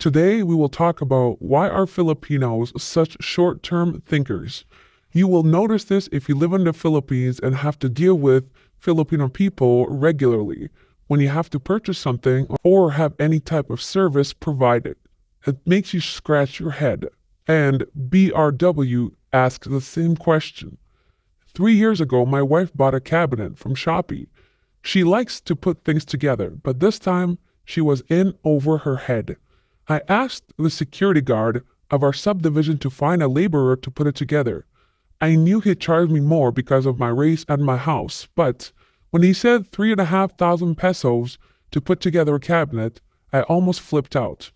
Today, we will talk about why are Filipinos such short-term thinkers. You will notice this if you live in the Philippines and have to deal with Filipino people regularly when you have to purchase something or have any type of service provided. It makes you scratch your head. And BRW asks the same question. 3 years ago, my wife bought a cabinet from Shopee. She likes to put things together, but this time she was in over her head. I asked the security guard of our subdivision to find a laborer to put it together. I knew he'd charge me more because of my race and my house, but when he said 3,500 pesos to put together a cabinet, I almost flipped out.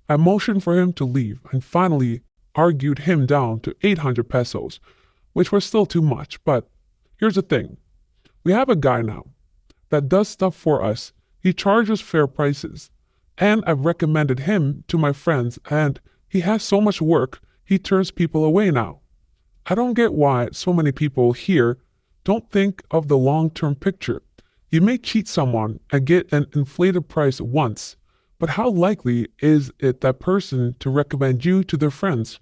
I motioned for him to leave and finally argued him down to 800 pesos, which was still too much. But here's the thing. We have a guy now that does stuff for us. He charges fair prices. And I've recommended him to my friends, and he has so much work, he turns people away now. I don't get why so many people here don't think of the long-term picture. You may cheat someone and get an inflated price once, but how likely is it that person to recommend you to their friends?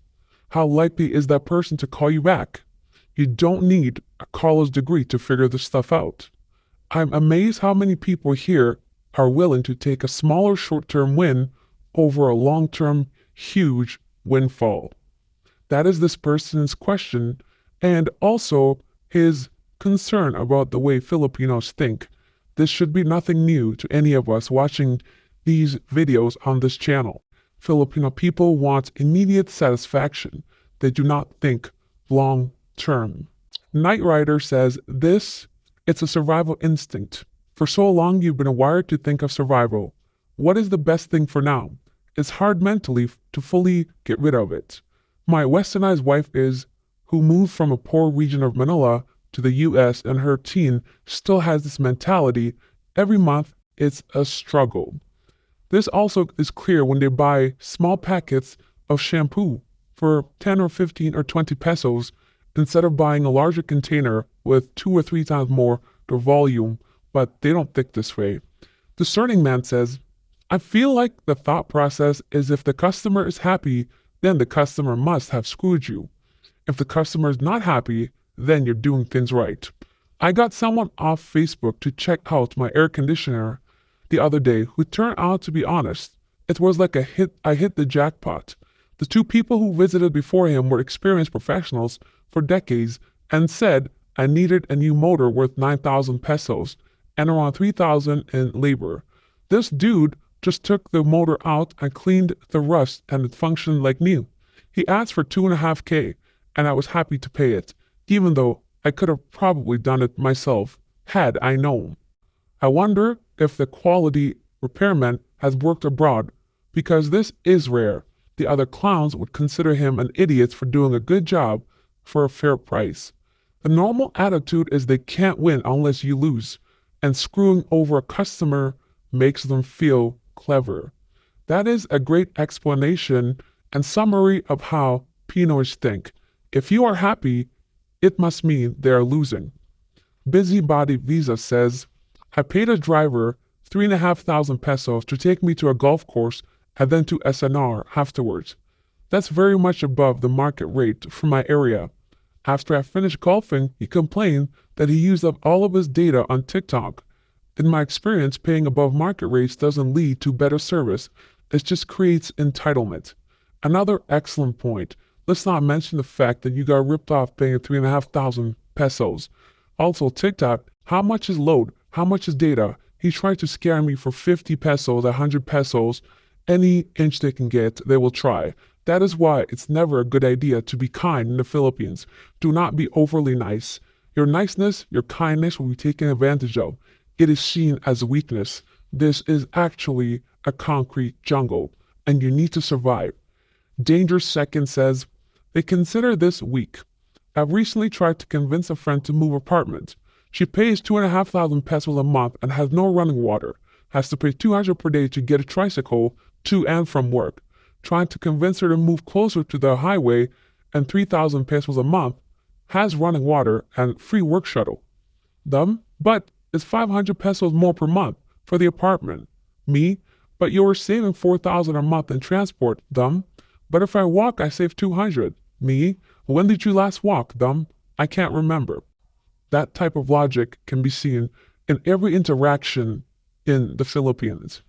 How likely is that person to call you back? You don't need a college degree to figure this stuff out. I'm amazed how many people here are willing to take a smaller short-term win over a long-term huge windfall. That is this person's question and also his concern about the way Filipinos think. This should be nothing new to any of us watching these videos on this channel. Filipino people want immediate satisfaction. They do not think long-term. Knight Rider says it's a survival instinct. For so long you've been wired to think of survival. What is the best thing for now? It's hard mentally to fully get rid of it. My westernized wife who moved from a poor region of Manila to the US and her teen still has this mentality. Every month it's a struggle. This also is clear when they buy small packets of shampoo for 10 or 15 or 20 pesos instead of buying a larger container with 2 or 3 times more the volume. But they don't think this way. Discerning Man says, I feel like the thought process is if the customer is happy, then the customer must have screwed you. If the customer is not happy, then you're doing things right. I got someone off Facebook to check out my air conditioner the other day who turned out to be honest. It was like I hit the jackpot. The 2 people who visited before him were experienced professionals for decades and said I needed a new motor worth 9,000 pesos. And around 3,000 in labor. This dude just took the motor out and cleaned the rust and it functioned like new. He asked for 2.5K and I was happy to pay it, even though I could have probably done it myself had I known. I wonder if the quality repairman has worked abroad because this is rare. The other clowns would consider him an idiot for doing a good job for a fair price. The normal attitude is they can't win unless you lose. And screwing over a customer makes them feel clever. That is a great explanation and summary of how Pinoys think. If you are happy, it must mean they are losing. Busybody Visa says, I paid a driver 3,500 pesos to take me to a golf course and then to SNR afterwards. That's very much above the market rate for my area. After I finished golfing, he complained that he used up all of his data on TikTok. In my experience, paying above market rates doesn't lead to better service. It just creates entitlement. Another excellent point. Let's not mention the fact that you got ripped off paying 3,500 pesos. Also, TikTok, how much is load? How much is data? He tried to scare me for 50 pesos, 100 pesos. Any inch they can get, they will try. That is why it's never a good idea to be kind in the Philippines. Do not be overly nice. Your niceness, your kindness will be taken advantage of. It is seen as weakness. This is actually a concrete jungle, and you need to survive. Danger Second says, they consider this weak. I've recently tried to convince a friend to move apartment. She pays 2,500 pesos a month and has no running water. Has to pay 200 per day to get a tricycle to and from work. Trying to convince her to move closer to the highway and 3,000 pesos a month, has running water and free work shuttle. Dumb, but it's 500 pesos more per month for the apartment. Me, But you were saving 4,000 a month in transport, dumb. But if I walk, I save 200. Me? When did you last walk, dumb? I can't remember. That type of logic can be seen in every interaction in the Philippines.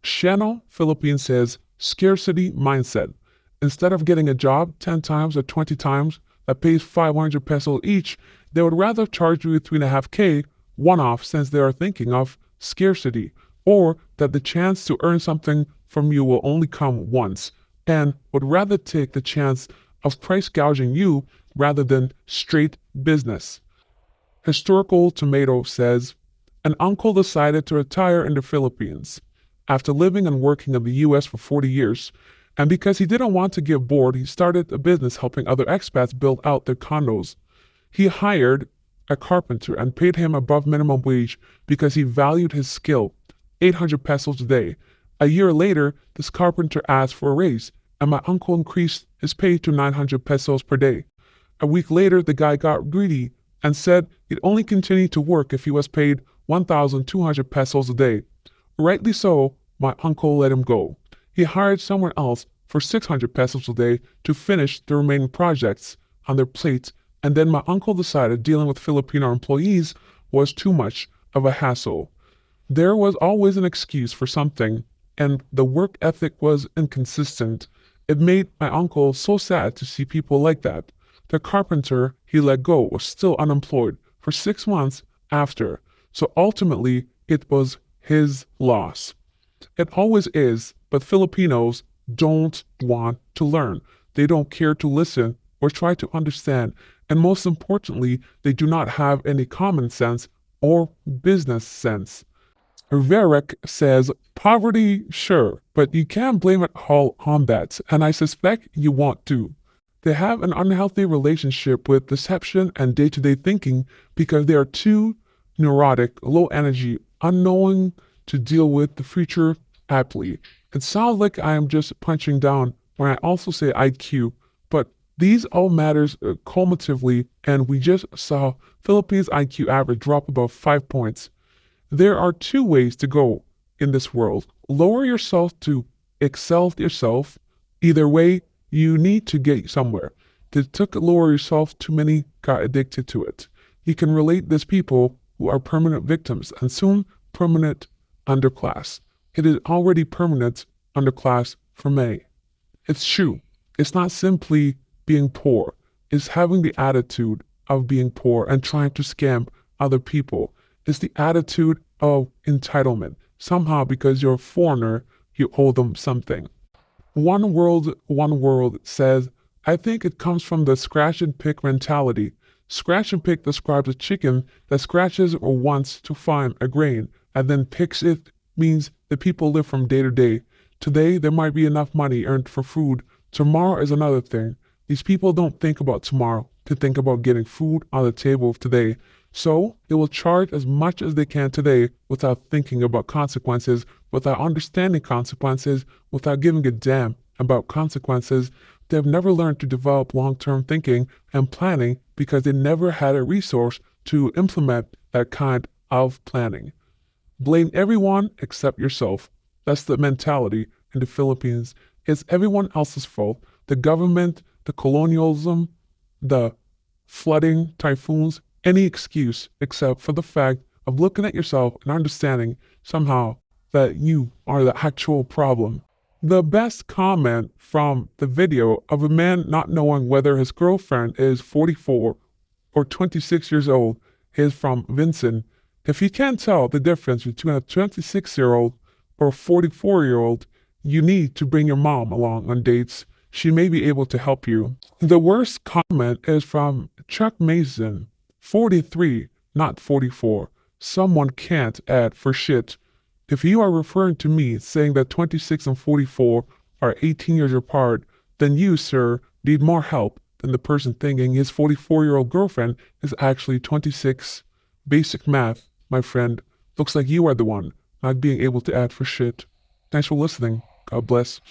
Channel Philippines says scarcity mindset. Instead of getting a job 10 times or 20 times that pays 500 pesos each, they would rather charge you 3.5K one-off since they are thinking of scarcity, or that the chance to earn something from you will only come once, and would rather take the chance of price gouging you rather than straight business. Historical Tomato says, an uncle decided to retire in the Philippines after living and working in the US for 40 years. And because he didn't want to get bored, he started a business helping other expats build out their condos. He hired a carpenter and paid him above minimum wage because he valued his skill, 800 pesos a day. A year later, this carpenter asked for a raise, and my uncle increased his pay to 900 pesos per day. A week later, the guy got greedy and said he'd only continue to work if he was paid 1,200 pesos a day. Rightly so, my uncle let him go. He hired someone else for 600 pesos a day to finish the remaining projects on their plate, and then my uncle decided dealing with Filipino employees was too much of a hassle. There was always an excuse for something, and the work ethic was inconsistent. It made my uncle so sad to see people like that. The carpenter he let go was still unemployed for 6 months after, so ultimately it was his loss. It always is, but Filipinos don't want to learn. They don't care to listen or try to understand, and most importantly, they do not have any common sense or business sense. Verek says, poverty, sure, but you can't blame it all on that, and I suspect you want to. They have an unhealthy relationship with deception and day-to-day thinking because they are too neurotic, low energy, unknowing to deal with the future aptly. It sounds like I am just punching down when I also say IQ, but these all matters cumulatively, and we just saw Philippines IQ average drop about 5 points. There are 2 ways to go in this world. Lower yourself to excel yourself. Either way, you need to get somewhere. They took lower yourself, too many got addicted to it. You can relate these people who are permanent victims and soon permanent underclass. It is already permanent underclass for many. It's true. It's not simply being poor. It's having the attitude of being poor and trying to scam other people. It's the attitude of entitlement. Somehow, because you're a foreigner, you owe them something. One World says, I think it comes from the scratch and pick mentality. Scratch and pick describes a chicken that scratches or wants to find a grain and then picks it, means that people live from day to day. Today, there might be enough money earned for food. Tomorrow is another thing. These people don't think about tomorrow. They think about getting food on the table of today. So, they will charge as much as they can today without thinking about consequences, without understanding consequences, without giving a damn about consequences. They have never learned to develop long-term thinking and planning because they never had a resource to implement that kind of planning. Blame everyone except yourself. That's the mentality in the Philippines. It's everyone else's fault. The government, the colonialism, the flooding, typhoons, any excuse except for the fact of looking at yourself and understanding somehow that you are the actual problem. The best comment from the video of a man not knowing whether his girlfriend is 44 or 26 years old is from Vincent. If you can't tell the difference between a 26-year-old or a 44-year-old, you need to bring your mom along on dates. She may be able to help you. The worst comment is from Chuck Mason, 43, not 44. Someone can't add for shit. If you are referring to me saying that 26 and 44 are 18 years apart, then you, sir, need more help than the person thinking his 44-year-old girlfriend is actually 26. Basic math, my friend. Looks like you are the one not being able to add for shit. Thanks for listening. God bless.